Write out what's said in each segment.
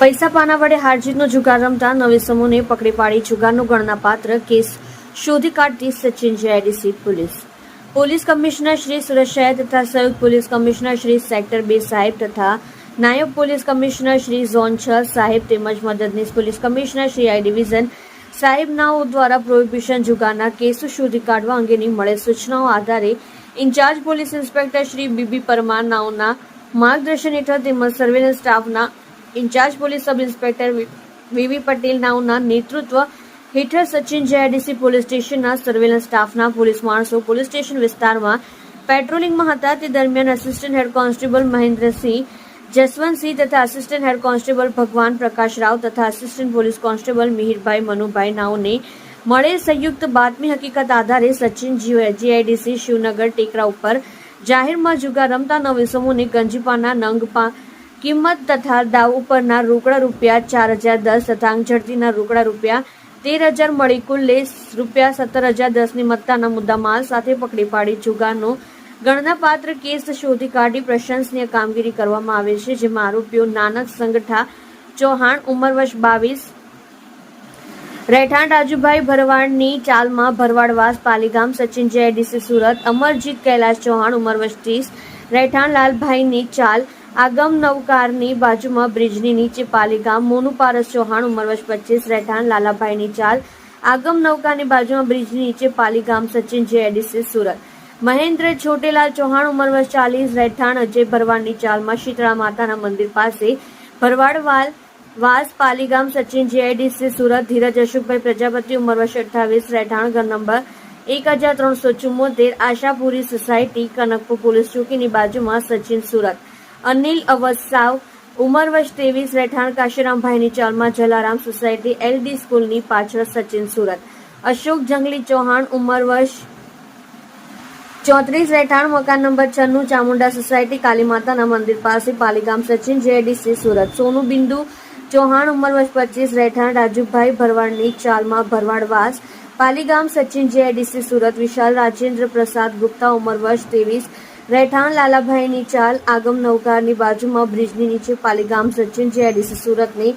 પૈસા પાના વડે હારજીતનો જુગાર રમતા 9 સમૂહને પકડી પાડી જુગારનો ગણનાપાત્ર કેસ શોધી કાઢતી Sachin GIDC police commissioner Shri Surat શહેર તથા સંયુક્ત પોલીસ કમિશનર શ્રી સેક્ટર 2 સાહેબ તથા નાયબ પોલીસ કમિશનર શ્રી ઝોન 6 સાહેબ તેમજ મદદનીશ police commissioner Shri I division સાહેબનાઓ દ્વારા પ્રોહિબિશન જુગારના કેસો શોધી કાઢવા અંગેની મળેલ સૂચનાઓ આધારે in charge police inspector Shri B B Parmar નાઓના માર્ગદર્શન હેઠળ તેમજ સર્વેલન્સ સ્ટાફના in charge police sub inspector V V Patel નાઓના નેતૃત્વ હેઠળ સચિન જીઆઈડીસી પોલીસ સ્ટેશનના સર્વેલન્સ સ્ટાફના પોલીસ માણસો પોલીસ સ્ટેશન વિસ્તારમાં પેટ્રોલિંગમાં હતા. તે દરમિયાન assistant head constable Mahendrasinh Jaswantsinh તથા assistant head constable Bhagwan Prakash Rao તથા assistant police constable Mihirbhai Manubhai નાઓને મળેલ સંયુક્ત બાતમી હકીકત આધારે સચિન જીઆઈડીસી શિવનગર ટેકરા ઉપર જાહેરમાં જુગાર રમતા 9 સમૂહને ગંજીપાના નંગ કિંમત તથા દાવ ઉપરના રોકડા રૂપિયા 4010 તથા અંગઝડતીના રોકડા રૂપિયા 13,000 મળી કુલ રૂપિયા 17,010 ની મત્તાના મુદ્દામાલ સાથે પકડી પાડી જુગારનો ગણનાપાત્ર કેસ શોધી કાઢી પ્રશંસનીય કામગીરી કરવામાં આવે છે, જેમાં આરોપીઓ નાનક સંગઠા ચૌહાણ ઉંમર વર્ષ 22 રહેઠાણ રાજુભાઈ ભરવાડની ચાલમાં ભરવાડવાસ પાલીગામ સચિન જીઆઈડીસી સુરત અમરજીત કૈલાશ ચૌહાણ ઉંમર વર્ષ 30 રહેઠાણ લાલભાઈની ચાલ આગમ નવકારની બાજુમાં બ્રિજની નીચે પાલીગામ મોનુ પારસ ચૌહાણ ઉંમર વર્ષ 25 રહેઠાણ લાલાભાઈની ચાલ આગમ નવકારની બાજુમાં બ્રિજની નીચે પાલીગામ સચિન જીઆઈડીસી સુરત મહેન્દ્ર છોટેલાલ ચૌહાણ ઉંમર વર્ષ 40 રહેઠાણ અજય ભરવાડની ચાલમાં શીતળા માતાના મંદિર પાસે ભરવાડવાલ વાસ પાલીગામ સચિન જીઆઈડીસી સુરત ધીરજ અશોકભાઈ પ્રજાપતિ ઉંમર વર્ષ 28 રહેઠાણ ઘર number 1374 Ashapuri society Kanakpur police ચોકીની બાજુમાં સચિન સુરત અનિલ અવસાવ ઉંમર વર્ષ 23 રહેઠાણ કાશીરામભાઈની ચાલમાં જલારામ સોસાયટી એલડી સ્કૂલની પાછળ સચિન સુરત અશોક જંગલી ચૌહાણ ઉંમર વર્ષ 34 રહેઠાણ મકાન નંબર 96 ચામુંડા સોસાયટી કાલી માતાના મંદિર પાસે પાલીગામ સચિન જીઆઈડીસી સુરત સોનુ બિંદુ ચૌહાણ ઉંમર વર્ષ 25 રહેઠાણ રાજુભાઈ ભરવાડની ચાલમાં ભરવાડવાસ પાલીગામ સચિન જીઆઈડીસી સુરત વિશાલ રાજેન્દ્ર પ્રસાદ ગુપ્તા ઉંમર વર્ષ 23 રહેઠાણ લાલાભાઈની ચાલ આગમ નવકારની બાજુમાં બ્રિજની નીચે પાલીગામ સચિન જીઆઈડીસી સુરતની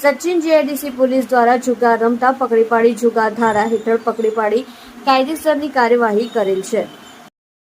સચિન જીઆઈડીસી પોલીસ દ્વારા જુગાર રમતા પકડી પાડી જુગાર ધારા હેઠળ પકડી પાડી કાયદેસરની કાર્યવાહી કરેલ છે.